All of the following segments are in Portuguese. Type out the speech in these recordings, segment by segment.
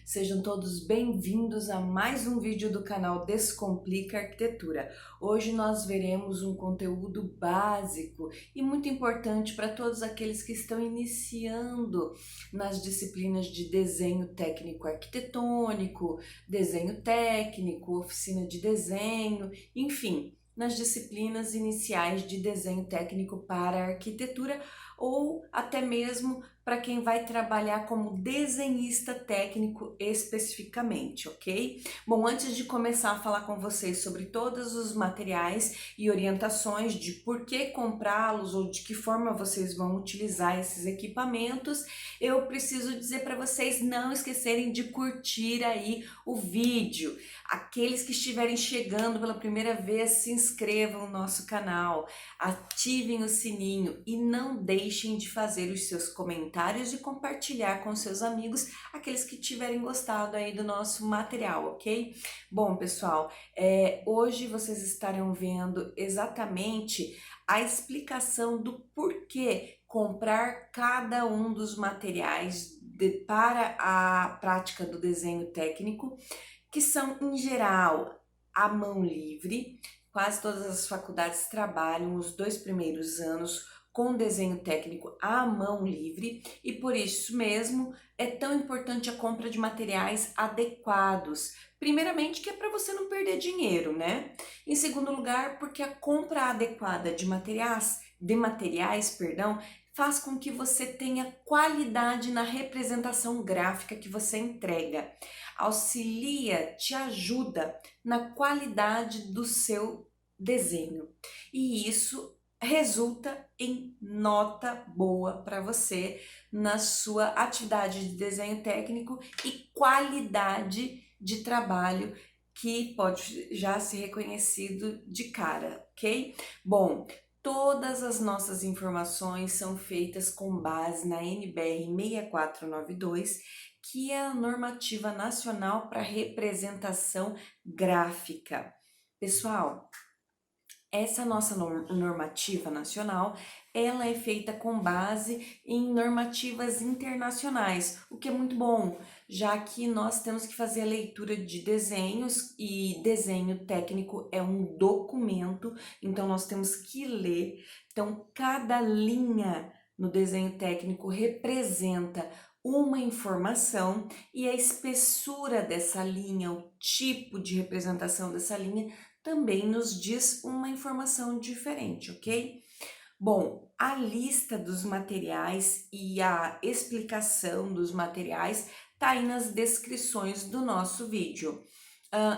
Sejam todos bem-vindos a mais um vídeo do canal Descomplica Arquitetura. Hoje nós veremos um conteúdo básico e muito importante para todos aqueles que estão iniciando nas disciplinas de desenho técnico arquitetônico, desenho técnico, oficina de desenho, enfim, nas disciplinas iniciais de desenho técnico para arquitetura ou até mesmo para quem vai trabalhar como desenhista técnico especificamente, ok? Bom, antes de começar a falar com vocês sobre todos os materiais e orientações de por que comprá-los ou de que forma vocês vão utilizar esses equipamentos, eu preciso dizer para vocês não esquecerem de curtir aí o vídeo. Aqueles que estiverem chegando pela primeira vez, se inscrevam no nosso canal, ativem o sininho e não deixem de fazer os seus comentários e compartilhar com seus amigos, aqueles que tiverem gostado aí do nosso material, ok? Bom, pessoal, hoje vocês estarão vendo exatamente a explicação do porquê comprar cada um dos materiais para a prática do desenho técnico, que são, em geral, à mão livre. Quase todas as faculdades trabalham os 2 primeiros anos com desenho técnico à mão livre e por isso mesmo é tão importante a compra de materiais adequados. Primeiramente, que é para você não perder dinheiro, né? Em segundo lugar, porque a compra adequada de materiais, faz com que você tenha qualidade na representação gráfica que você entrega. Auxilia, te ajuda na qualidade do seu desenho. E isso resulta em nota boa para você na sua atividade de desenho técnico e qualidade de trabalho que pode já ser reconhecido de cara, ok? Bom, todas as nossas informações são feitas com base na NBR 6492, que é a normativa nacional para representação gráfica. Pessoal, essa nossa normativa nacional, ela é feita com base em normativas internacionais, o que é muito bom, já que nós temos que fazer a leitura de desenhos e desenho técnico é um documento, então nós temos que ler. Então, cada linha no desenho técnico representa uma informação e a espessura dessa linha, o tipo de representação dessa linha também nos diz uma informação diferente, ok? Bom, a lista dos materiais e a explicação dos materiais tá aí nas descrições do nosso vídeo.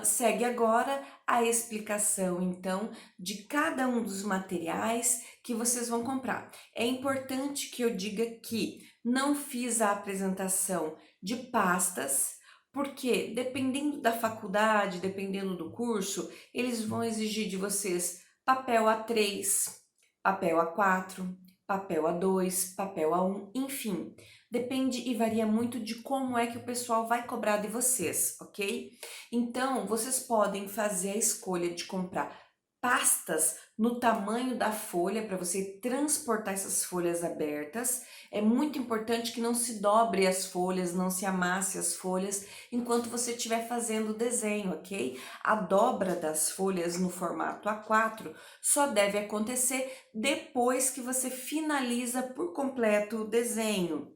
Segue agora a explicação, então, de cada um dos materiais que vocês vão comprar. É importante que eu diga que não fiz a apresentação de pastas, porque dependendo da faculdade, dependendo do curso, eles vão exigir de vocês papel A3, papel A4, papel A2, papel A1, enfim. Depende e varia muito de como é que o pessoal vai cobrar de vocês, ok? Então, vocês podem fazer a escolha de comprar pastas no tamanho da folha para você transportar essas folhas abertas. É muito importante que não se dobre as folhas, não se amasse as folhas enquanto você estiver fazendo o desenho, ok? A dobra das folhas no formato A4 só deve acontecer depois que você finaliza por completo o desenho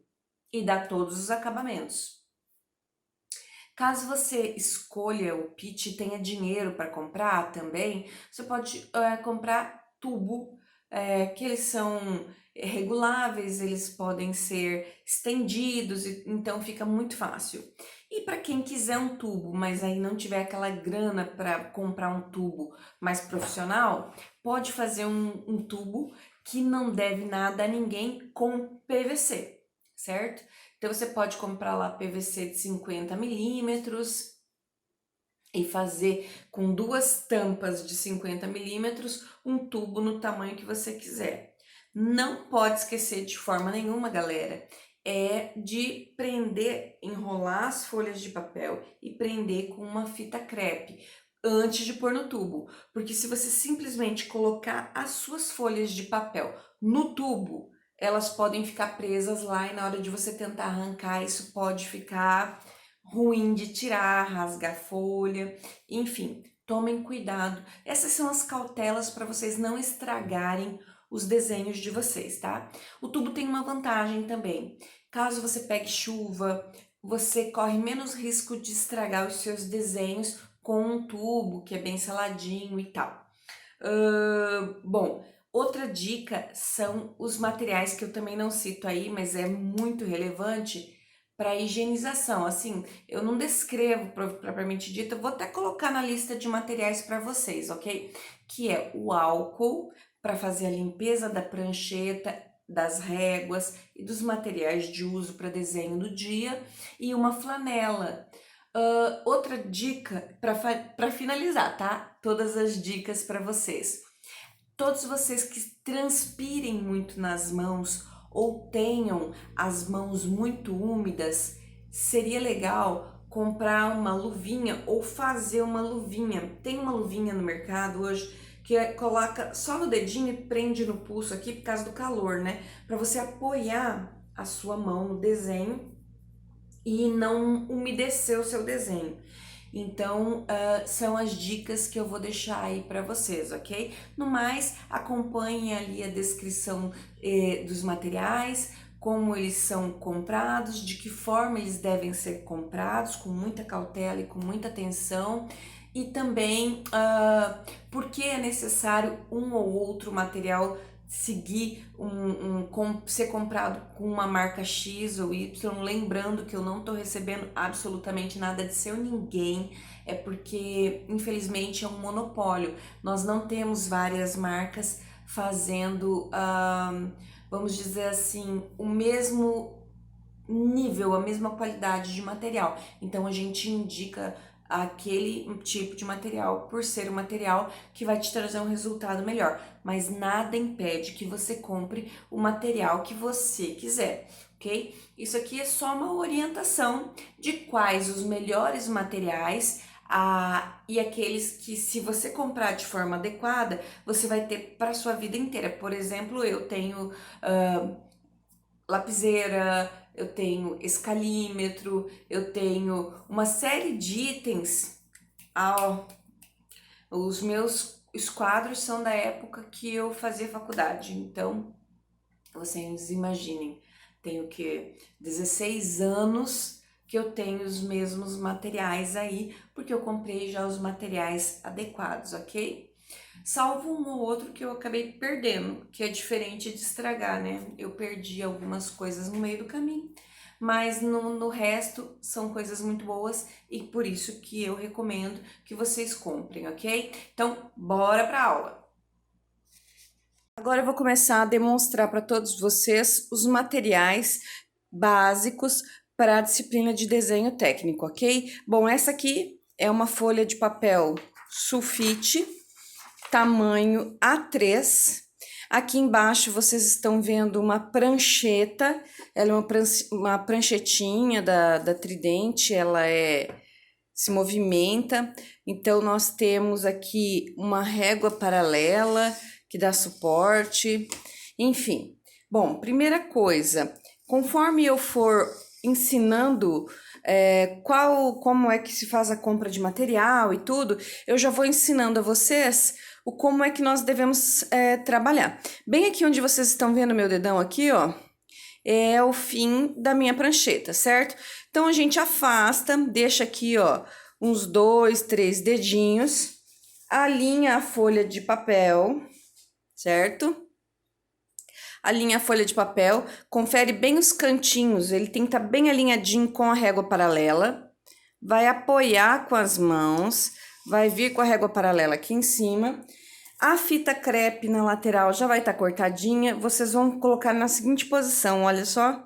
e dá todos os acabamentos. Caso você escolha o pitch e tenha dinheiro para comprar também, você pode comprar tubo, que eles são reguláveis, eles podem ser estendidos, então fica muito fácil. E para quem quiser um tubo, mas aí não tiver aquela grana para comprar um tubo mais profissional, pode fazer um tubo que não deve nada a ninguém com PVC, certo? Então você pode comprar lá PVC de 50 milímetros e fazer com 2 tampas de 50 milímetros um tubo no tamanho que você quiser. Não pode esquecer de forma nenhuma, galera, é de prender, enrolar as folhas de papel e prender com uma fita crepe antes de pôr no tubo, porque se você simplesmente colocar as suas folhas de papel no tubo, elas podem ficar presas lá e na hora de você tentar arrancar, isso pode ficar ruim de tirar, rasgar folha, enfim, tomem cuidado. Essas são as cautelas para vocês não estragarem os desenhos de vocês, tá? O tubo tem uma vantagem também. Caso você pegue chuva, você corre menos risco de estragar os seus desenhos com um tubo que é bem seladinho e tal. Bom, outra dica são os materiais que eu também não cito aí, mas é muito relevante para higienização. Assim, eu não descrevo propriamente dito, eu vou até colocar na lista de materiais para vocês, ok? Que é o álcool para fazer a limpeza da prancheta, das réguas e dos materiais de uso para desenho do dia, e uma flanela. Outra dica para finalizar, tá? Todas as dicas para vocês. Todos vocês que transpirem muito nas mãos ou tenham as mãos muito úmidas, seria legal comprar uma luvinha ou fazer uma luvinha. Tem uma luvinha no mercado hoje que coloca só no dedinho e prende no pulso aqui por causa do calor, né? Para você apoiar a sua mão no desenho e não umedecer o seu desenho. Então, são as dicas que eu vou deixar aí para vocês, ok? No mais, acompanhem ali a descrição dos materiais, como eles são comprados, de que forma eles devem ser comprados, com muita cautela e com muita atenção, e também por que é necessário um ou outro material seguir ser comprado com uma marca X ou Y, lembrando que eu não estou recebendo absolutamente nada de seu ninguém, é porque infelizmente é um monopólio, nós não temos várias marcas fazendo, vamos dizer assim, o mesmo nível, a mesma qualidade de material, então a gente indica aquele tipo de material por ser um material que vai te trazer um resultado melhor, mas nada impede que você compre o material que você quiser, ok? Isso aqui é só uma orientação de quais os melhores materiais e aqueles que, se você comprar de forma adequada, você vai ter para sua vida inteira. Por exemplo, eu tenho lapiseira, eu tenho escalímetro, eu tenho uma série de itens. Os meus quadros são da época que eu fazia faculdade, então vocês imaginem, tenho que 16 anos que eu tenho os mesmos materiais aí, porque eu comprei já os materiais adequados, ok? Salvo um ou outro que eu acabei perdendo, que é diferente de estragar, né? Eu perdi algumas coisas no meio do caminho, mas no resto são coisas muito boas e por isso que eu recomendo que vocês comprem, ok? Então, bora para a aula! Agora eu vou começar a demonstrar para todos vocês os materiais básicos para a disciplina de desenho técnico, ok? Bom, essa aqui é uma folha de papel sulfite, tamanho A3. Aqui embaixo vocês estão vendo uma prancheta, ela é uma pranchetinha da Tridente, ela se movimenta. Então nós temos aqui uma régua paralela que dá suporte, enfim. Bom, primeira coisa, conforme eu for ensinando como é que se faz a compra de material e tudo, eu já vou ensinando a vocês como é que nós devemos trabalhar. Bem aqui onde vocês estão vendo meu dedão aqui, ó, é o fim da minha prancheta, certo? Então a gente afasta, deixa aqui, ó, uns 2, 3 dedinhos, alinha a folha de papel, certo? Alinha a folha de papel, confere bem os cantinhos, ele tem que estar bem alinhadinho com a régua paralela, vai apoiar com as mãos, vai vir com a régua paralela aqui em cima. A fita crepe na lateral já vai estar cortadinha, vocês vão colocar na seguinte posição, olha só,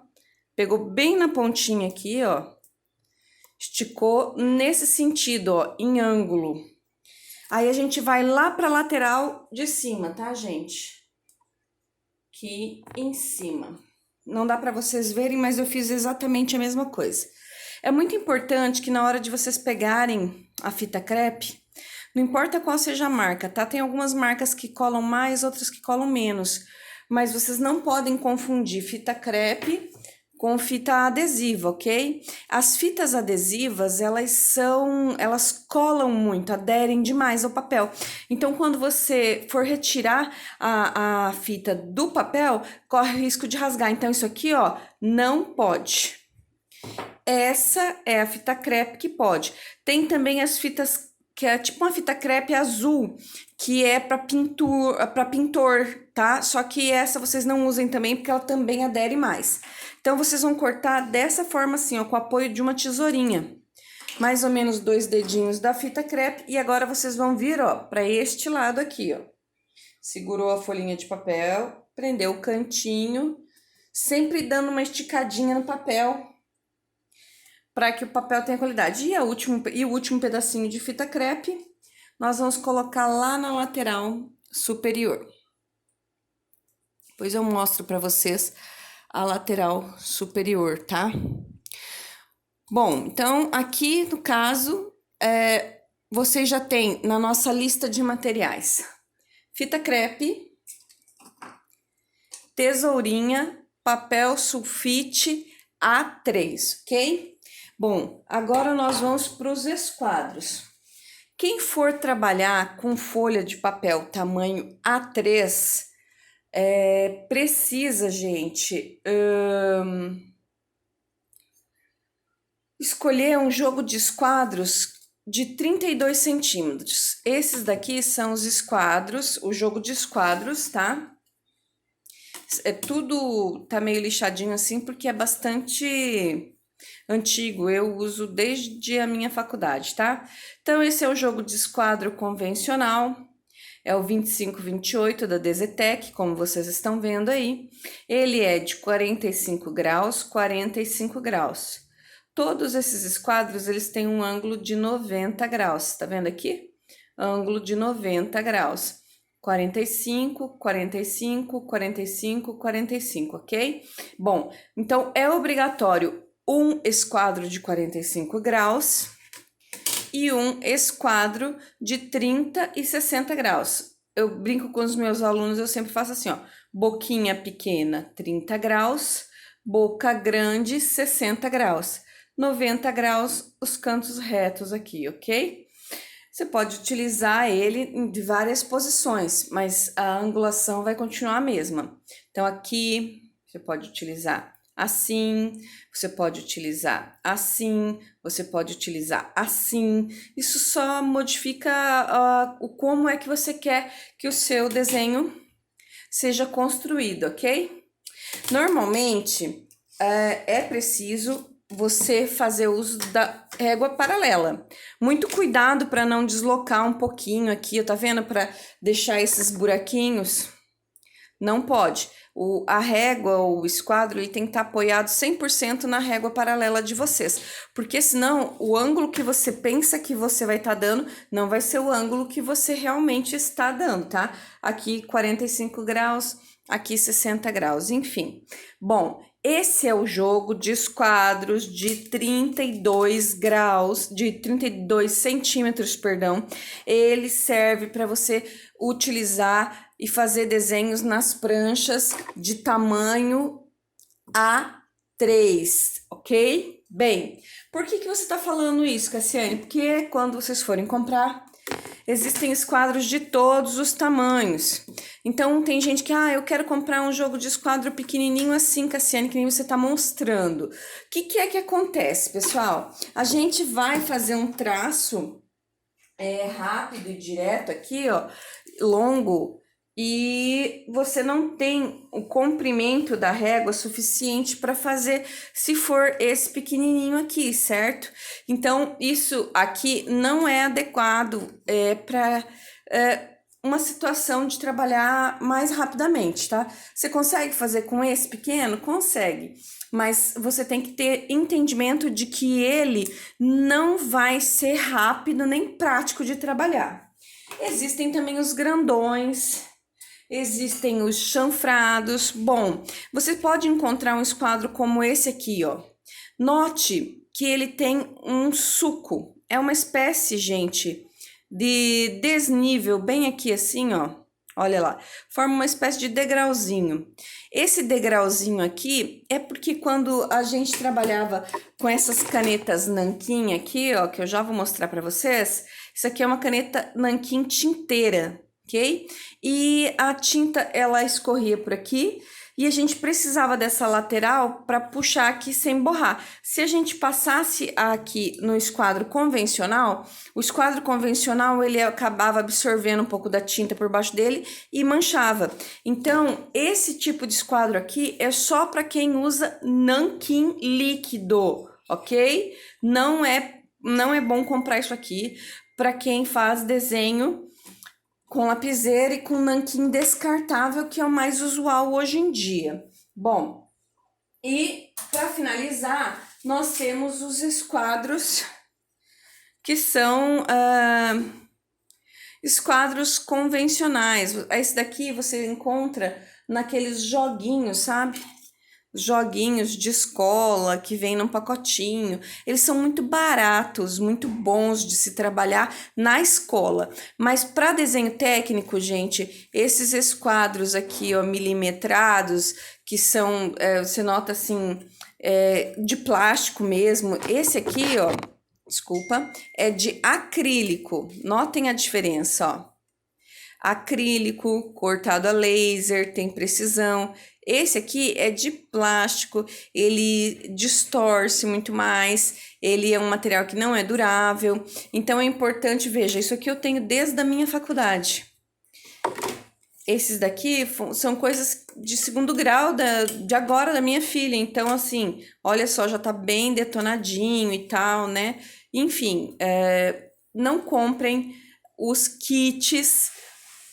pegou bem na pontinha aqui, ó, esticou nesse sentido, ó, em ângulo. Aí a gente vai lá para a lateral de cima, tá, gente? Aqui em cima. Não dá para vocês verem, mas eu fiz exatamente a mesma coisa. É muito importante que na hora de vocês pegarem a fita crepe, não importa qual seja a marca, tá? Tem algumas marcas que colam mais, outras que colam menos. Mas vocês não podem confundir fita crepe com fita adesiva, ok? As fitas adesivas, elas colam muito, aderem demais ao papel. Então, quando você for retirar a fita do papel, corre o risco de rasgar. Então, isso aqui, ó, não pode. Essa é a fita crepe que pode. Tem também as fitas que é tipo uma fita crepe azul, que é para pintor, tá? Só que essa vocês não usem também, porque ela também adere mais. Então, vocês vão cortar dessa forma assim, ó, com o apoio de uma tesourinha. Mais ou menos 2 dedinhos da fita crepe. E agora vocês vão vir, ó, para este lado aqui, ó. Segurou a folhinha de papel, prendeu o cantinho, sempre dando uma esticadinha no papel, para que o papel tenha qualidade. E o último pedacinho de fita crepe, nós vamos colocar lá na lateral superior. Depois eu mostro para vocês a lateral superior, tá? Bom, então aqui no caso, vocês já tem na nossa lista de materiais fita crepe, tesourinha, papel sulfite A3, ok? Bom, agora nós vamos para os esquadros. Quem for trabalhar com folha de papel tamanho A3, precisa, gente, escolher um jogo de esquadros de 32 centímetros. Esses daqui são os esquadros, o jogo de esquadros, tá? Tudo tá meio lixadinho assim, porque é bastante antigo, eu uso desde a minha faculdade, tá? Então, esse é o jogo de esquadro convencional, é o 2528 da Desetec, como vocês estão vendo aí. Ele é de 45 graus, 45 graus. Todos esses esquadros, eles têm um ângulo de 90 graus, tá vendo aqui? Ângulo de 90 graus. 45, 45, 45, 45, ok? Bom, então é obrigatório um esquadro de 45 graus e um esquadro de 30 e 60 graus. Eu brinco com os meus alunos, eu sempre faço assim, ó, boquinha pequena, 30 graus, boca grande, 60 graus, 90 graus os cantos retos aqui, ok? Você pode utilizar ele de várias posições, mas a angulação vai continuar a mesma. Então, aqui você pode utilizar assim, você pode utilizar assim, você pode utilizar assim. Isso só modifica o como é que você quer que o seu desenho seja construído, ok? Normalmente, é preciso você fazer uso da régua paralela. Muito cuidado para não deslocar um pouquinho aqui, tá vendo? Para deixar esses buraquinhos. Não pode. A régua, o esquadro, ele tem que estar apoiado 100% na régua paralela de vocês. Porque senão, o ângulo que você pensa que você vai estar dando, não vai ser o ângulo que você realmente está dando, tá? Aqui 45 graus, aqui 60 graus, enfim. Bom, esse é o jogo de esquadros de 32 graus, de 32 centímetros, perdão. Ele serve para você utilizar e fazer desenhos nas pranchas de tamanho A3, ok? Bem, por que você está falando isso, Cassiane? Porque quando vocês forem comprar, existem esquadros de todos os tamanhos. Então, tem gente que, eu quero comprar um jogo de esquadro pequenininho assim, Cassiane, que nem você está mostrando. O que é que acontece, pessoal? A gente vai fazer um traço rápido e direto aqui, ó, longo, e você não tem o comprimento da régua suficiente para fazer se for esse pequenininho aqui, certo? Então, isso aqui não é adequado para uma situação de trabalhar mais rapidamente, tá? Você consegue fazer com esse pequeno? Consegue, mas você tem que ter entendimento de que ele não vai ser rápido nem prático de trabalhar. Existem também os grandões, existem os chanfrados. Bom, você pode encontrar um esquadro como esse aqui, ó. Note que ele tem um suco. É uma espécie, gente, de desnível bem aqui assim, ó. Olha lá, forma uma espécie de degrauzinho. Esse degrauzinho aqui é porque quando a gente trabalhava com essas canetas nanquim aqui, ó, que eu já vou mostrar para vocês, isso aqui é uma caneta nanquim tinteira, ok? E a tinta, ela escorria por aqui e a gente precisava dessa lateral para puxar aqui sem borrar. Se a gente passasse aqui no esquadro convencional, o esquadro convencional ele acabava absorvendo um pouco da tinta por baixo dele e manchava. Então, esse tipo de esquadro aqui é só para quem usa nanquim líquido, ok? Não é bom comprar isso aqui para quem faz desenho com lapiseira e com nanquim descartável, que é o mais usual hoje em dia. Bom, e para finalizar, nós temos os esquadros, que são esquadros convencionais. Esse daqui você encontra naqueles joguinhos, sabe? Joguinhos de escola que vem num pacotinho. Eles são muito baratos, muito bons de se trabalhar na escola. Mas para desenho técnico, gente, esses esquadros aqui, ó, milimetrados, que são, você nota assim, de plástico mesmo. Esse aqui, ó, desculpa, é de acrílico. Notem a diferença, ó. Acrílico, cortado a laser, tem precisão. Esse aqui é de plástico, ele distorce muito mais, ele é um material que não é durável. Então é importante, veja, isso aqui eu tenho desde a minha faculdade. Esses daqui são coisas de segundo grau de agora da minha filha. Então, assim, olha só, já tá bem detonadinho e tal, né? Enfim, não comprem os kits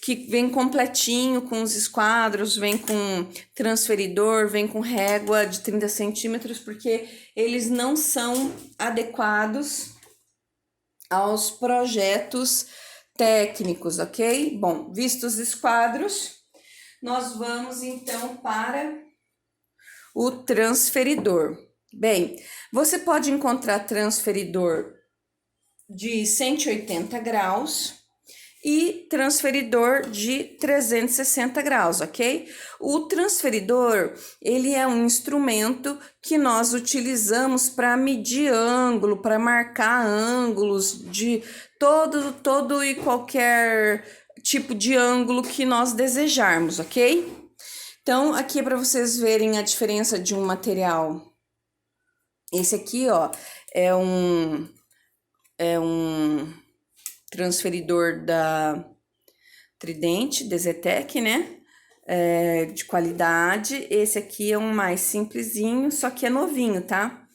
que vem completinho com os esquadros, vem com transferidor, vem com régua de 30 centímetros, porque eles não são adequados aos projetos técnicos, ok? Bom, vistos os esquadros, nós vamos então para o transferidor. Bem, você pode encontrar transferidor de 180 graus, e transferidor de 360 graus, ok? O transferidor, ele é um instrumento que nós utilizamos para medir ângulo, para marcar ângulos de todo e qualquer tipo de ângulo que nós desejarmos, ok? Então, aqui é para vocês verem a diferença de um material. Esse aqui, ó, é um transferidor da Tridente, Dezetec, né? De qualidade. Esse aqui é um mais simplesinho, só que é novinho, tá?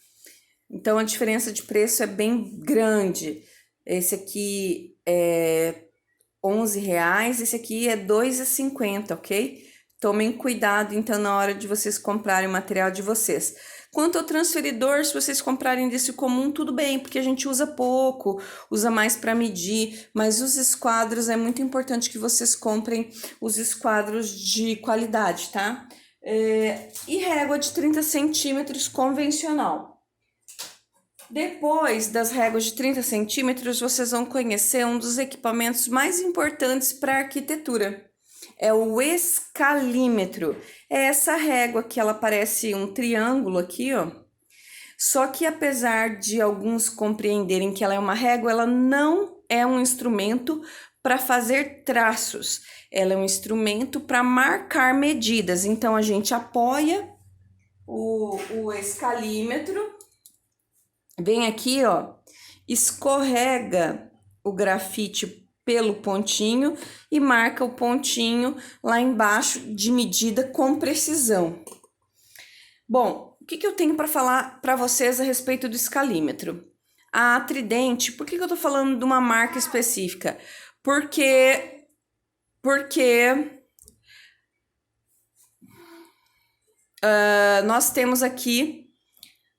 Então a diferença de preço é bem grande. Esse aqui é R$11, esse aqui é R$2,50, ok? Tomem cuidado, então, na hora de vocês comprarem o material de vocês. Quanto ao transferidor, se vocês comprarem desse comum, tudo bem, porque a gente usa pouco, usa mais para medir, mas os esquadros, é muito importante que vocês comprem os esquadros de qualidade, tá? E régua de 30 centímetros convencional. Depois das réguas de 30 centímetros, vocês vão conhecer um dos equipamentos mais importantes para a arquitetura. É o escalímetro. É essa régua que ela parece um triângulo aqui, ó. Só que apesar de alguns compreenderem que ela é uma régua, ela não é um instrumento para fazer traços. Ela é um instrumento para marcar medidas. Então a gente apoia o escalímetro, vem aqui, ó, escorrega o grafite pelo pontinho e marca o pontinho lá embaixo de medida com precisão. Bom, o que eu tenho para falar para vocês a respeito do escalímetro? A Tridente, por que eu tô falando de uma marca específica? Porque nós temos aqui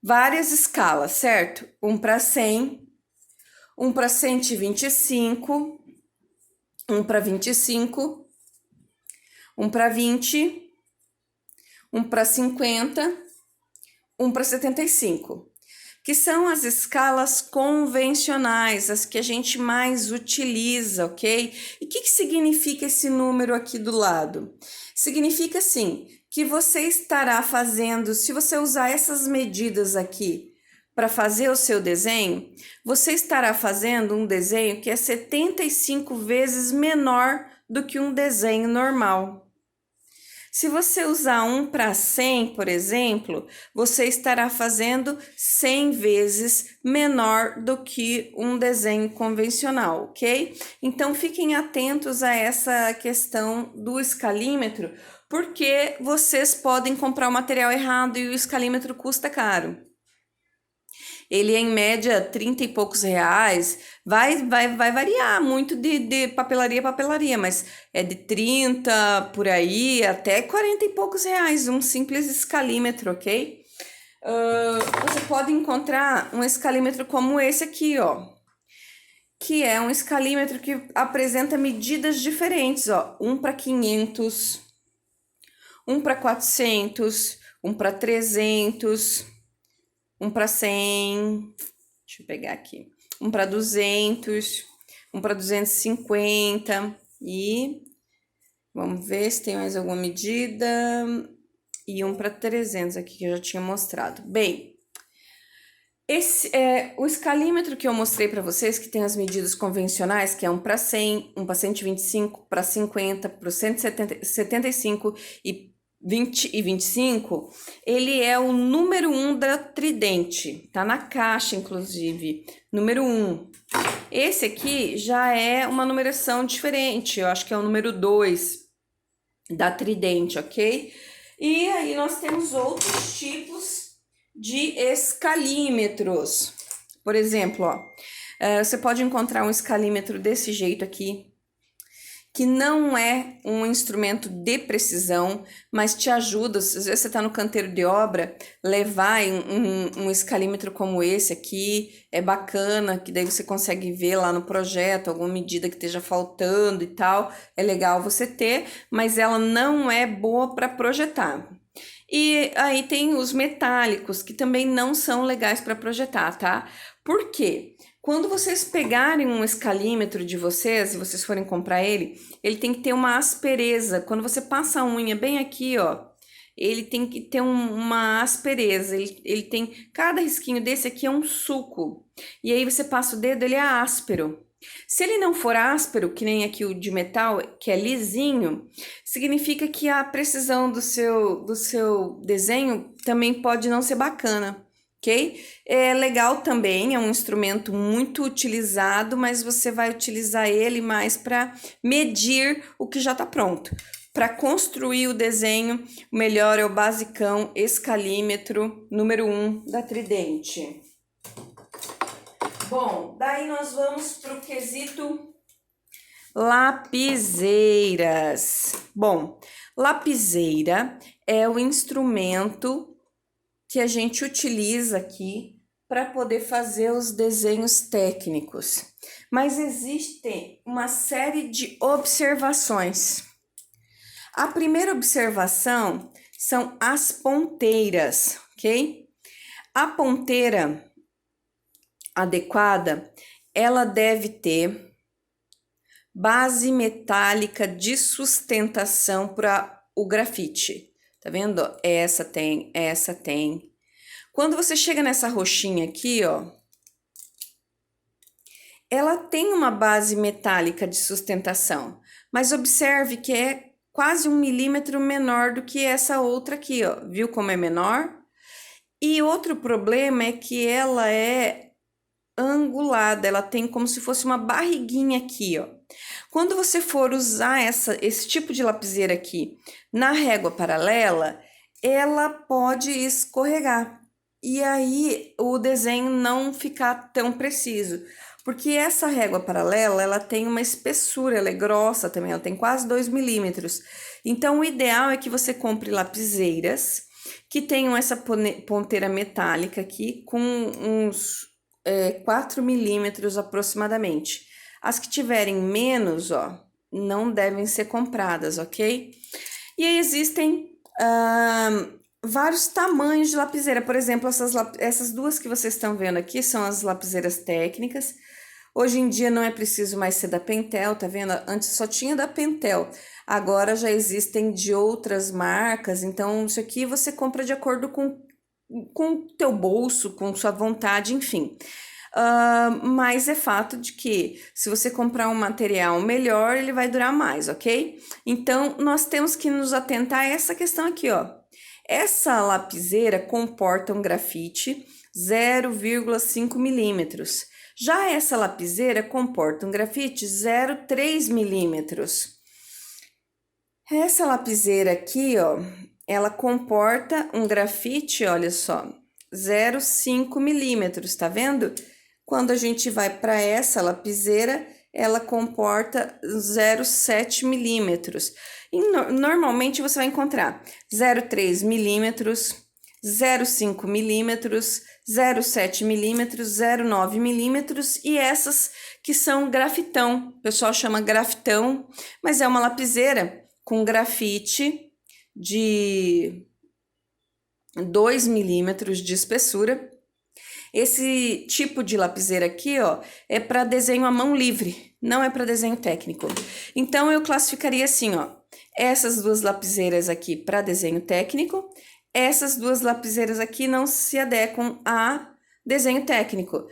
várias escalas, certo? Um para 100, um para 125, um para 25, um para 20, um para 50, um para 75. que são as escalas convencionais, as que a gente mais utiliza, ok? E o que significa esse número aqui do lado? Significa assim, que você estará fazendo, se você usar essas medidas aqui para fazer o seu desenho, você estará fazendo um desenho que é 75 vezes menor do que um desenho normal. Se você usar 1 para 100, por exemplo, você estará fazendo 100 vezes menor do que um desenho convencional, ok? Então, fiquem atentos a essa questão do escalímetro, porque vocês podem comprar o material errado e o escalímetro custa caro. Ele é em média 30 e poucos reais, vai variar muito de papelaria a papelaria, mas é de 30 por aí até 40 e poucos reais, um simples escalímetro, ok? Você pode encontrar um escalímetro como esse aqui, ó, que é um escalímetro que apresenta medidas diferentes, ó, 1 para 500, 1 para 400, 1 para 300, 1 para 100, deixa eu pegar aqui, 1 para 200, 1 para 250 e vamos ver se tem mais alguma medida, e 1 para 300 aqui que eu já tinha mostrado. Bem, esse é o escalímetro que eu mostrei para vocês, que tem as medidas convencionais, que é 1 para 100, 1 para 125, para 50, para 175 e 20 e 25, ele é o número 1 da Tridente, tá na caixa, inclusive, número 1. Esse aqui já é uma numeração diferente, eu acho que é o número 2 da Tridente, ok? E aí nós temos outros tipos de escalímetros. Por exemplo, ó, você pode encontrar um escalímetro desse jeito aqui, que não é um instrumento de precisão, mas te ajuda, às vezes você está no canteiro de obra, levar um escalímetro como esse aqui, é bacana, que daí você consegue ver lá no projeto, alguma medida que esteja faltando e tal, é legal você ter, mas ela não é boa para projetar. E aí tem os metálicos, que também não são legais para projetar, tá? Por quê? Quando vocês pegarem um escalímetro de vocês, e vocês forem comprar ele tem que ter uma aspereza. Quando você passa a unha bem aqui, ó, ele tem que ter uma aspereza. Ele tem, cada risquinho desse aqui é um sulco. E aí você passa o dedo, ele é áspero. Se ele não for áspero, que nem aqui o de metal, que é lisinho, significa que a precisão do seu desenho também pode não ser bacana, ok? É legal também, é um instrumento muito utilizado, mas você vai utilizar ele mais para medir o que já está pronto. Para construir o desenho, o melhor é o basicão escalímetro número 1 da Tridente. Bom, daí nós vamos para o quesito lapiseiras. Bom, lapiseira é o instrumento que a gente utiliza aqui para poder fazer os desenhos técnicos. Mas existe uma série de observações. A primeira observação são as ponteiras, ok? A ponteira adequada, ela deve ter base metálica de sustentação para o grafite. Tá vendo? Essa tem, essa tem. Quando você chega nessa roxinha aqui, ó, ela tem uma base metálica de sustentação, mas observe que é quase 1 milímetro menor do que essa outra aqui, ó. Viu como é menor? E outro problema é que ela é angulada, ela tem como se fosse uma barriguinha aqui, ó. Quando você for usar esse tipo de lapiseira aqui na régua paralela, ela pode escorregar. E aí o desenho não ficar tão preciso. Porque essa régua paralela, ela tem uma espessura, ela é grossa também, ela tem quase 2 milímetros. Então, o ideal é que você compre lapiseiras que tenham essa ponteira metálica aqui com uns 4 milímetros aproximadamente. As que tiverem menos, ó, não devem ser compradas, ok? E aí existem vários tamanhos de lapiseira. Por exemplo, essas duas que vocês estão vendo aqui são as lapiseiras técnicas. Hoje em dia não é preciso mais ser da Pentel, tá vendo? Antes só tinha da Pentel. Agora já existem de outras marcas, então isso aqui você compra de acordo com o teu bolso, com sua vontade, enfim. Mas é fato de que se você comprar um material melhor, ele vai durar mais, ok? Então, nós temos que nos atentar a essa questão aqui, ó. Essa lapiseira comporta um grafite 0,5 milímetros. Já essa lapiseira comporta um grafite 0,3 milímetros. Essa lapiseira aqui, ó, ela comporta um grafite, olha só, 0,5 milímetros, tá vendo? Quando a gente vai para essa lapiseira, ela comporta 0,7 milímetros. E normalmente você vai encontrar 0,3 milímetros, 0,5 milímetros, 0,7 milímetros, 0,9 milímetros e essas que são grafitão. O pessoal chama grafitão, mas é uma lapiseira com grafite de 2 milímetros de espessura. Esse tipo de lapiseira aqui, ó, é para desenho à mão livre, não é para desenho técnico. Então, eu classificaria assim, ó, essas duas lapiseiras aqui para desenho técnico, essas duas lapiseiras aqui não se adequam a desenho técnico.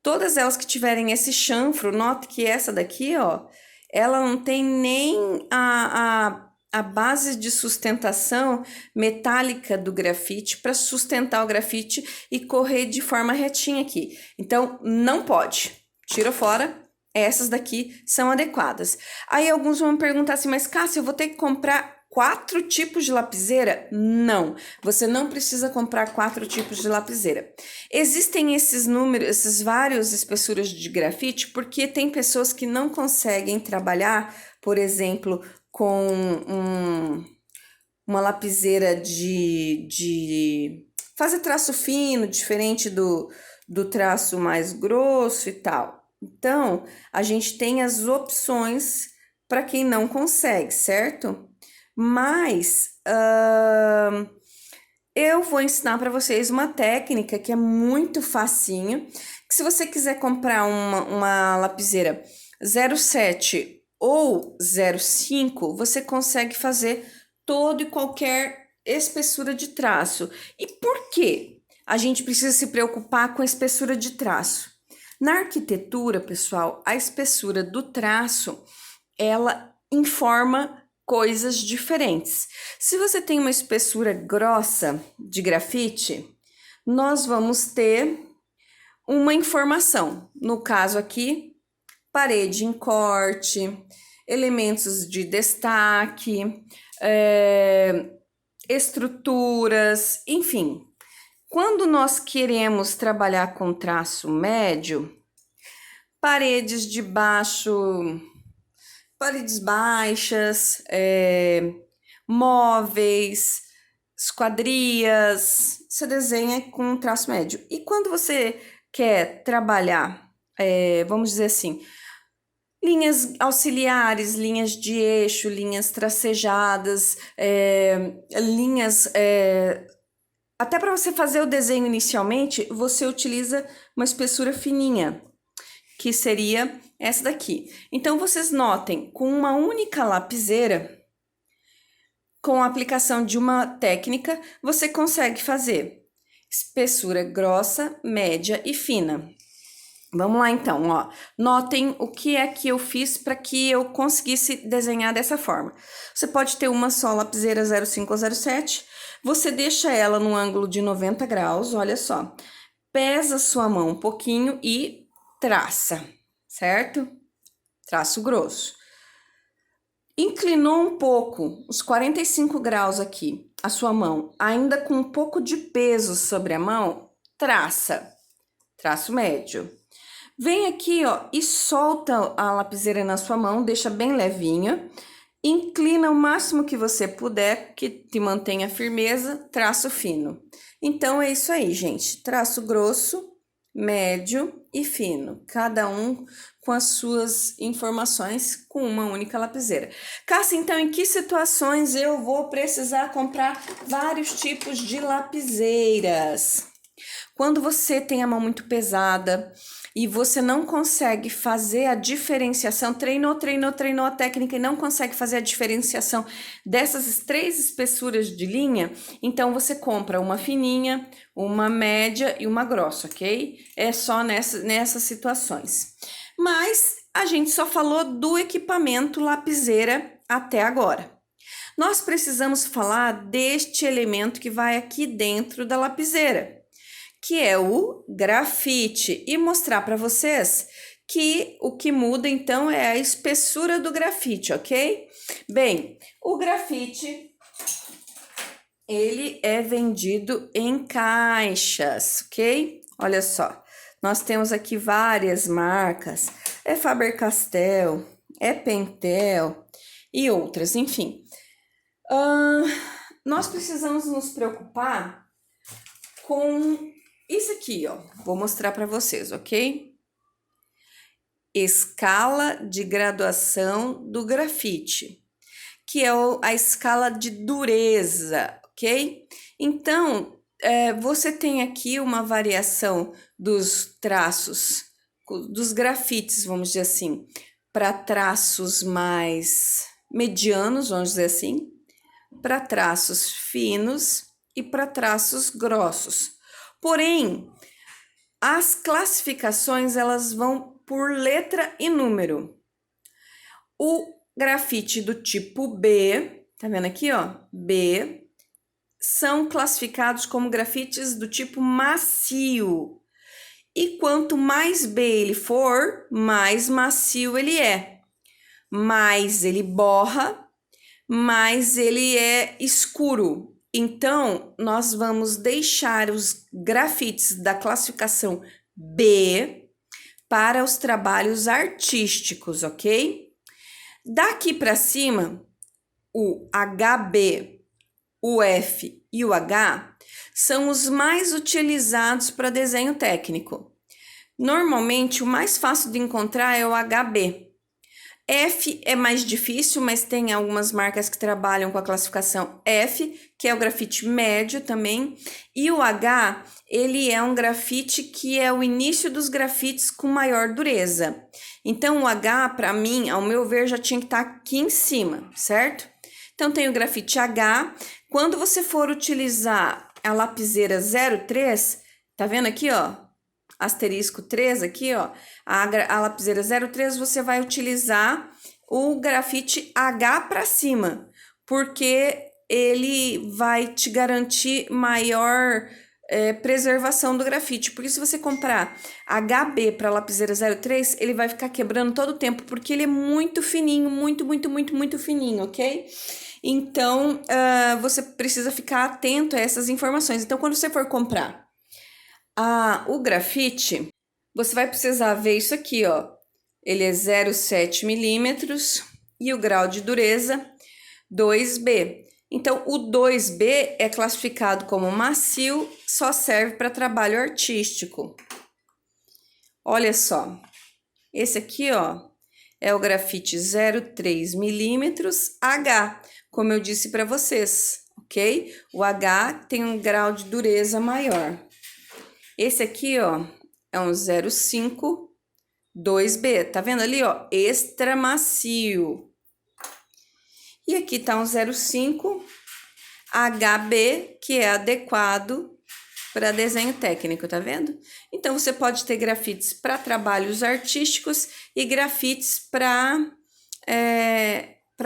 Todas elas que tiverem esse chanfro, note que essa daqui, ó, ela não tem nem a base de sustentação metálica do grafite para sustentar o grafite e correr de forma retinha aqui. Então, não pode. Tira fora. Essas daqui são adequadas. Aí alguns vão me perguntar assim, mas Cássia, eu vou ter que comprar 4 tipos de lapiseira? Não, você não precisa comprar 4 tipos de lapiseira. Existem esses números, esses vários espessuras de grafite, porque tem pessoas que não conseguem trabalhar, por exemplo, com uma lapiseira de fazer traço fino, diferente do traço mais grosso e tal. Então, a gente tem as opções para quem não consegue, certo? Mas eu vou ensinar para vocês uma técnica que é muito facinho, que se você quiser comprar uma lapiseira 0,7 ou 0,5, você consegue fazer todo e qualquer espessura de traço. E por quê? A gente precisa se preocupar com a espessura de traço. Na arquitetura, pessoal, a espessura do traço, ela informa coisas diferentes. Se você tem uma espessura grossa de grafite, nós vamos ter uma informação. No caso aqui, parede em corte, elementos de destaque, estruturas, enfim. Quando nós queremos trabalhar com traço médio, paredes de baixo, paredes baixas, móveis, esquadrias, você desenha com traço médio. E quando você quer trabalhar, vamos dizer assim, linhas auxiliares, linhas de eixo, linhas tracejadas, linhas... até para você fazer o desenho inicialmente, você utiliza uma espessura fininha, que seria essa daqui. Então, vocês notem, com uma única lapiseira, com a aplicação de uma técnica, você consegue fazer espessura grossa, média e fina. Vamos lá então, ó. Notem o que é que eu fiz para que eu conseguisse desenhar dessa forma. Você pode ter uma só lapiseira 0,5 ou 0,7. Você deixa ela no ângulo de 90 graus, olha só. Pesa sua mão um pouquinho e traça, certo? Traço grosso. Inclinou um pouco, uns 45 graus aqui, a sua mão, ainda com um pouco de peso sobre a mão, traça. Traço médio. Vem aqui, ó, e solta a lapiseira na sua mão, deixa bem levinha. Inclina o máximo que você puder, que te mantenha firmeza, traço fino. Então, é isso aí, gente. Traço grosso, médio e fino, cada um com as suas informações com uma única lapiseira. Cássia, então em que situações eu vou precisar comprar vários tipos de lapiseiras? Quando você tem a mão muito pesada e você não consegue fazer a diferenciação, treinou a técnica e não consegue fazer a diferenciação dessas 3 espessuras de linha, então você compra uma fininha, uma média e uma grossa, ok? É só nessas situações. Mas a gente só falou do equipamento lapiseira até agora. Nós precisamos falar deste elemento que vai aqui dentro da lapiseira, que é o grafite, e mostrar para vocês que o que muda então é a espessura do grafite, ok? Bem, o grafite ele é vendido em caixas, ok? Olha só, nós temos aqui várias marcas, é Faber-Castell, é Pentel e outras, enfim. Nós precisamos nos preocupar com isso aqui, ó, vou mostrar para vocês, ok? Escala de graduação do grafite, que é a escala de dureza, ok? Então, você tem aqui uma variação dos traços, dos grafites, vamos dizer assim, para traços mais medianos, vamos dizer assim, para traços finos e para traços grossos. Porém, as classificações elas vão por letra e número. O grafite do tipo B, tá vendo aqui, ó? B, são classificados como grafites do tipo macio. E quanto mais B ele for, mais macio ele é. Mais ele borra, mais ele é escuro. Então, nós vamos deixar os grafites da classificação B para os trabalhos artísticos, ok? Daqui para cima, o HB, o F e o H são os mais utilizados para desenho técnico. Normalmente, o mais fácil de encontrar é o HB. F é mais difícil, mas tem algumas marcas que trabalham com a classificação F, que é o grafite médio também. E o H, ele é um grafite que é o início dos grafites com maior dureza. Então, o H, para mim, ao meu ver, já tinha que estar aqui em cima, certo? Então, tem o grafite H. Quando você for utilizar a lapiseira 03, tá vendo aqui, ó? Asterisco 3 aqui, ó, a lapiseira 03, você vai utilizar o grafite H para cima, porque ele vai te garantir maior preservação do grafite. Porque se você comprar HB para lapiseira 03, ele vai ficar quebrando todo o tempo, porque ele é muito fininho, muito fininho, ok? Então, você precisa ficar atento a essas informações. Então, quando você for comprar o grafite, você vai precisar ver isso aqui, ó. Ele é 0,7 milímetros e o grau de dureza 2B. Então, o 2B é classificado como macio, só serve para trabalho artístico. Olha só, esse aqui, ó, é o grafite 0,3 milímetros H, como eu disse para vocês, ok? O H tem um grau de dureza maior. Esse aqui, ó, é um 0,5 2B, tá vendo ali, ó? Extra macio. E aqui tá um 0,5 HB, que é adequado para desenho técnico, tá vendo? Então, você pode ter grafites para trabalhos artísticos e grafites para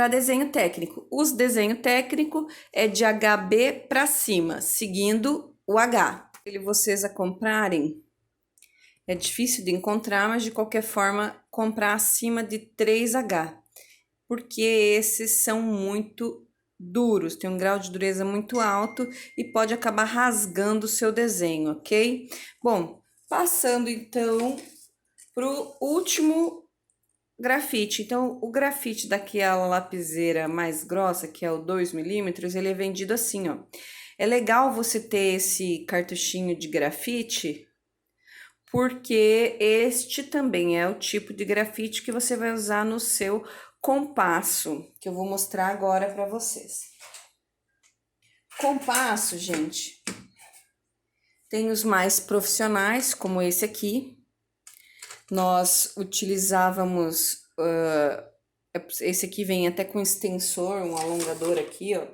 desenho técnico. Os desenho técnico é de HB para cima, seguindo o H. Se vocês a comprarem, é difícil de encontrar, mas de qualquer forma, comprar acima de 3H, porque esses são muito duros, tem um grau de dureza muito alto e pode acabar rasgando o seu desenho, ok? Bom, passando então pro último grafite. Então, o grafite daquela lapiseira mais grossa, que é o 2 milímetros, ele é vendido assim, ó. É legal você ter esse cartuchinho de grafite, porque este também é o tipo de grafite que você vai usar no seu compasso, que eu vou mostrar agora para vocês. Compasso, gente, tem os mais profissionais, como esse aqui. Nós utilizávamos, esse aqui vem até com extensor, um alongador aqui, ó,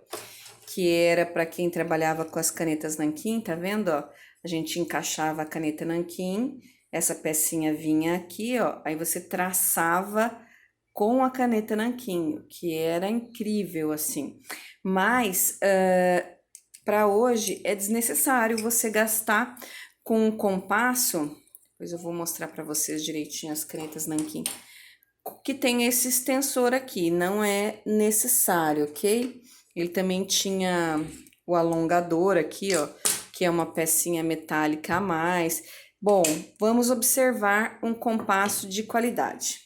que era para quem trabalhava com as canetas nanquim, tá vendo, ó? A gente encaixava a caneta nanquim, essa pecinha vinha aqui, ó, aí você traçava com a caneta nanquim, que era incrível, assim. Mas, para hoje, é desnecessário você gastar com um compasso, depois eu vou mostrar para vocês direitinho as canetas nanquim, que tem esse extensor aqui, não é necessário, ok? Ele também tinha o alongador aqui, ó, que é uma pecinha metálica a mais. Bom, vamos observar um compasso de qualidade.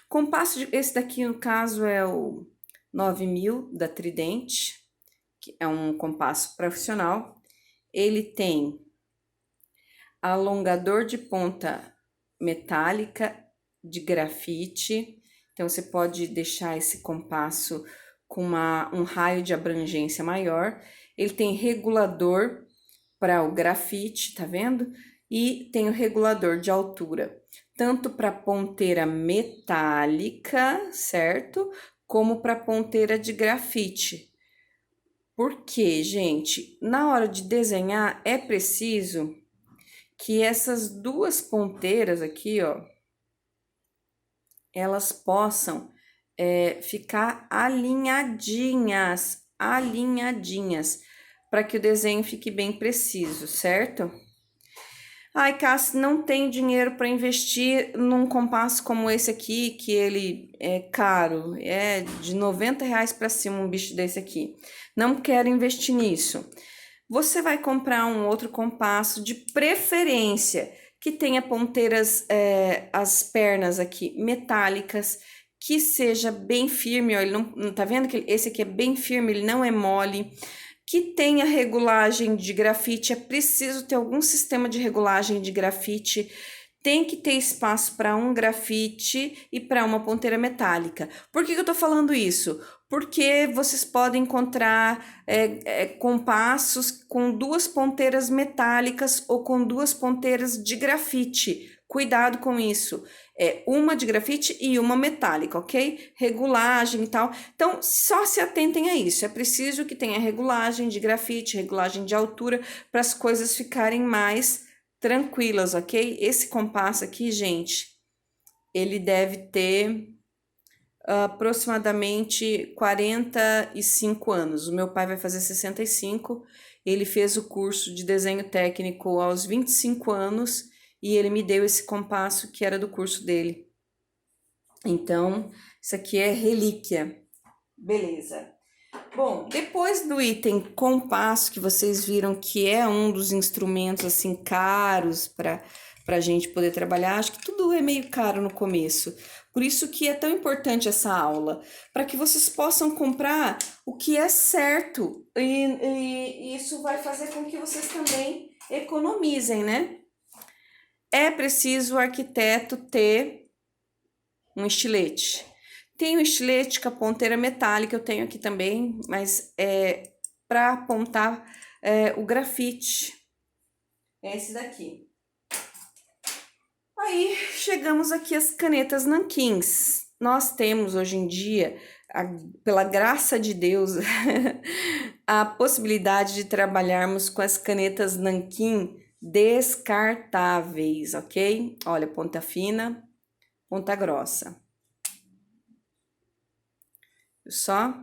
Compasso, esse daqui no caso é o 9000 da Trident, que é um compasso profissional. Ele tem alongador de ponta metálica de grafite, então você pode deixar esse compasso com um raio de abrangência maior. Ele tem regulador para o grafite, tá vendo? E tem o regulador de altura, tanto para ponteira metálica, certo? Como para ponteira de grafite. Porque, gente, na hora de desenhar é preciso que essas duas ponteiras aqui, ó, elas possam ficar alinhadinhas, para que o desenho fique bem preciso, certo? Ai, Cassi, não tem dinheiro para investir num compasso como esse aqui, que ele é caro, é de R$ 90 para cima um bicho desse aqui. Não quero investir nisso. Você vai comprar um outro compasso de preferência que tenha ponteiras, as pernas aqui metálicas, que seja bem firme, ó, ele não tá vendo que esse aqui é bem firme, ele não é mole, que tenha regulagem de grafite, é preciso ter algum sistema de regulagem de grafite. Tem que ter espaço para um grafite e para uma ponteira metálica. Por que eu tô falando isso? Porque vocês podem encontrar compassos com duas ponteiras metálicas ou com duas ponteiras de grafite. Cuidado com isso. Uma de grafite e uma metálica, ok? Regulagem e tal. Então, só se atentem a isso. É preciso que tenha regulagem de grafite, regulagem de altura, para as coisas ficarem mais tranquilas, ok? Esse compasso aqui, gente, ele deve ter aproximadamente 45 anos. O meu pai vai fazer 65. Ele fez o curso de desenho técnico aos 25 anos e ele me deu esse compasso que era do curso dele. Então, isso aqui é relíquia. Beleza. Bom, depois do item compasso, que vocês viram que é um dos instrumentos assim caros para a gente poder trabalhar, acho que tudo é meio caro no começo. Por isso que é tão importante essa aula, para que vocês possam comprar o que é certo. E isso vai fazer com que vocês também economizem, né? É preciso o arquiteto ter um estilete. Tem um estilete com a ponteira metálica, eu tenho aqui também, mas é para apontar o grafite. É esse daqui. Aí chegamos aqui às canetas nanquins. Nós temos hoje em dia, pela graça de Deus, a possibilidade de trabalharmos com as canetas nanquim descartáveis, ok? Olha, ponta fina, ponta grossa. Só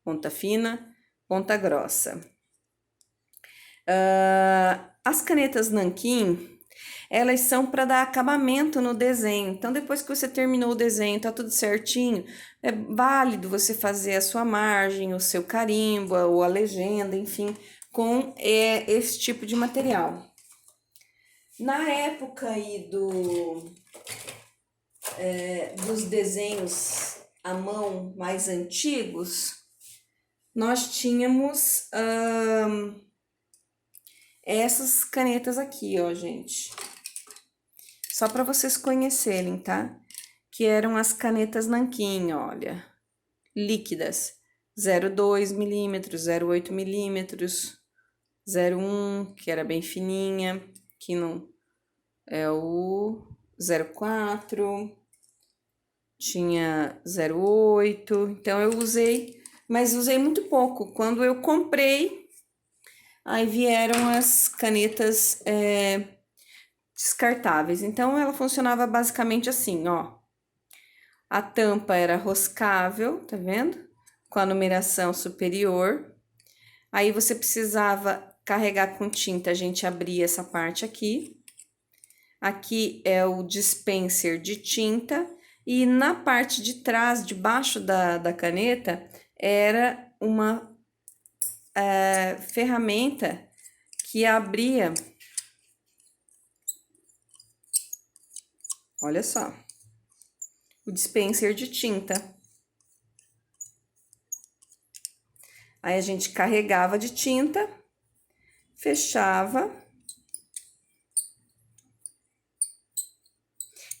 ponta fina, ponta grossa. As canetas nanquim, elas são para dar acabamento no desenho. Então, depois que você terminou o desenho, tá tudo certinho, é válido você fazer a sua margem, o seu carimbo, ou a legenda, enfim, com esse tipo de material. Na época aí dos desenhos à mão mais antigos, nós tínhamos essas canetas aqui, ó, gente. Só para vocês conhecerem, tá? Que eram as canetas nanquim, olha. Líquidas. 0,2 milímetros, 0,8 milímetros, 0,1, que era bem fininha, que não é o 0,4, tinha 0,8, então eu usei, mas usei muito pouco. Quando eu comprei, aí vieram as canetas descartáveis. Então ela funcionava basicamente assim, ó. A tampa era roscável, tá vendo? Com a numeração superior. Aí você precisava carregar com tinta, a gente abria essa parte aqui. Aqui é o dispenser de tinta. E na parte de trás, debaixo da caneta, era uma ferramenta que abria. Olha só. O dispenser de tinta. Aí a gente carregava de tinta, fechava.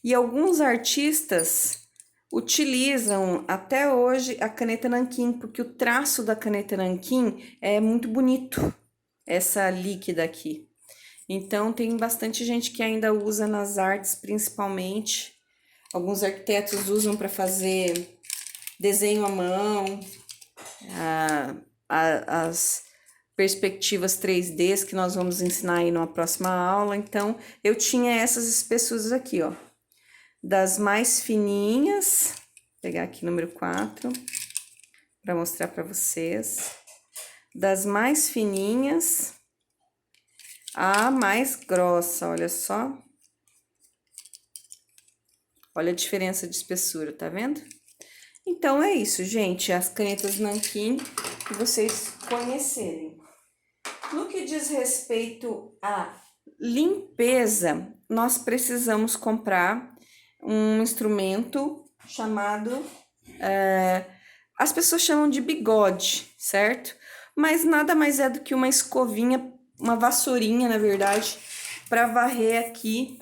E alguns artistas utilizam até hoje a caneta nanquim, porque o traço da caneta nanquim é muito bonito, essa líquida aqui. Então tem bastante gente que ainda usa nas artes, principalmente. Alguns arquitetos usam para fazer desenho à mão, as perspectivas 3Ds que nós vamos ensinar aí numa próxima aula. Então, eu tinha essas espessuras aqui, ó. Das mais fininhas, vou pegar aqui número 4, para mostrar para vocês. Das mais fininhas a mais grossa, olha só. Olha a diferença de espessura, tá vendo? Então, é isso, gente. As canetas nanquim que vocês conhecerem. No que diz respeito à limpeza, nós precisamos comprar um instrumento chamado... as pessoas chamam de bigode, certo? Mas nada mais é do que uma escovinha, uma vassourinha, na verdade, para varrer aqui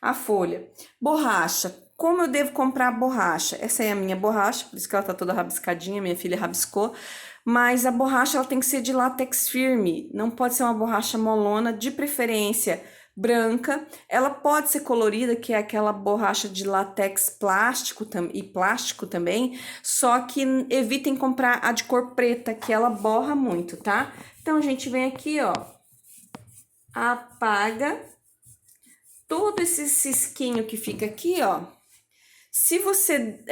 a folha. Borracha. Como eu devo comprar a borracha? Essa é a minha borracha, por isso que ela tá toda rabiscadinha, minha filha rabiscou. Mas a borracha ela tem que ser de látex firme, não pode ser uma borracha molona, de preferência branca. Ela pode ser colorida, que é aquela borracha de látex plástico e plástico também, só que evitem comprar a de cor preta, que ela borra muito, tá? Então a gente vem aqui, ó, apaga todo esse cisquinho que fica aqui, ó. Se você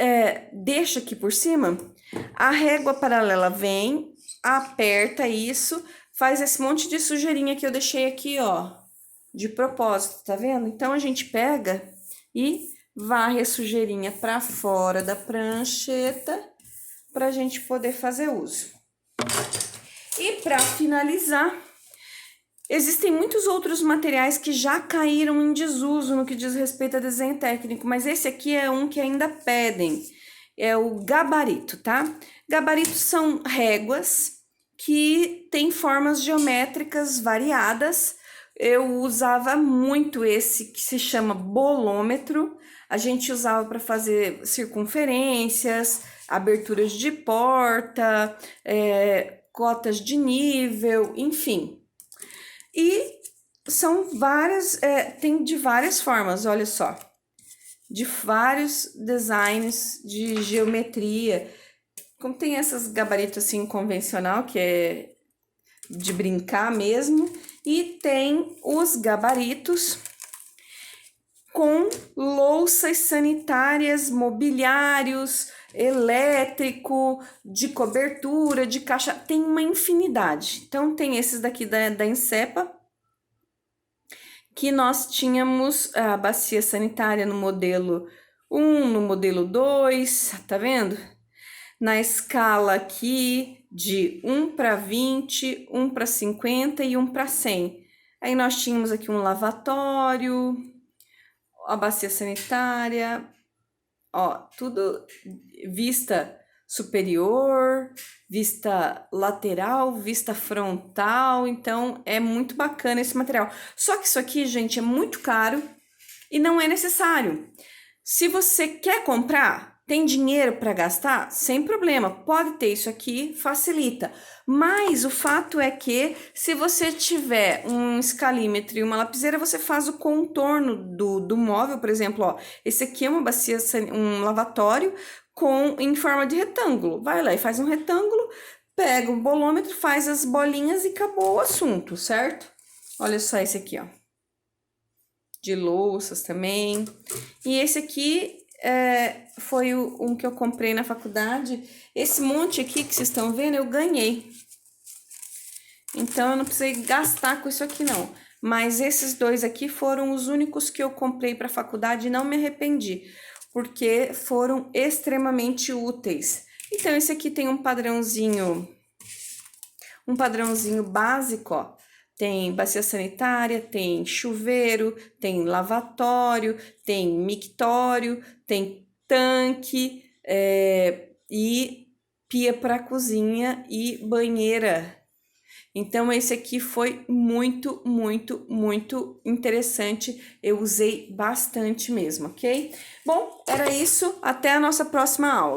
deixa aqui por cima, a régua paralela vem, aperta isso, faz esse monte de sujeirinha que eu deixei aqui, ó, de propósito, tá vendo? Então, a gente pega e varre a sujeirinha para fora da prancheta, pra gente poder fazer uso. E para finalizar, existem muitos outros materiais que já caíram em desuso no que diz respeito a desenho técnico, mas esse aqui é um que ainda pedem, é o gabarito, tá? Gabaritos são réguas que têm formas geométricas variadas. Eu usava muito esse que se chama bolômetro, a gente usava para fazer circunferências, aberturas de porta, cotas de nível, enfim. E são várias, tem de várias formas, olha só, de vários designs de geometria. Como tem essas gabaritos assim convencional, que é de brincar mesmo, e tem os gabaritos com louças sanitárias, mobiliários, elétrico, de cobertura, de caixa, tem uma infinidade. Então, tem esses daqui da Insepa, que nós tínhamos a bacia sanitária no modelo 1, no modelo 2, tá vendo? Na escala aqui de 1 para 20, 1 para 50 e 1 para 100. Aí nós tínhamos aqui um lavatório, a bacia sanitária, ó, tudo vista superior, vista lateral, vista frontal, então é muito bacana esse material. Só que isso aqui, gente, é muito caro e não é necessário. Se você quer comprar, tem dinheiro para gastar? Sem problema, pode ter isso aqui, facilita. Mas o fato é que se você tiver um escalímetro e uma lapiseira, você faz o contorno do móvel, por exemplo, ó, esse aqui é uma bacia, um lavatório em forma de retângulo. Vai lá e faz um retângulo, pega o bolômetro, faz as bolinhas e acabou o assunto, certo? Olha só esse aqui, ó. De louças também. E esse aqui foi um que eu comprei na faculdade. Esse monte aqui que vocês estão vendo, eu ganhei. Então, eu não precisei gastar com isso aqui, não. Mas esses dois aqui foram os únicos que eu comprei para a faculdade e não me arrependi, porque foram extremamente úteis. Então, esse aqui tem um padrãozinho básico, ó. Tem bacia sanitária, tem chuveiro, tem lavatório, tem mictório, tem tanque e pia para cozinha e banheira. Então, esse aqui foi muito, muito, muito interessante. Eu usei bastante mesmo, ok? Bom, era isso. Até a nossa próxima aula.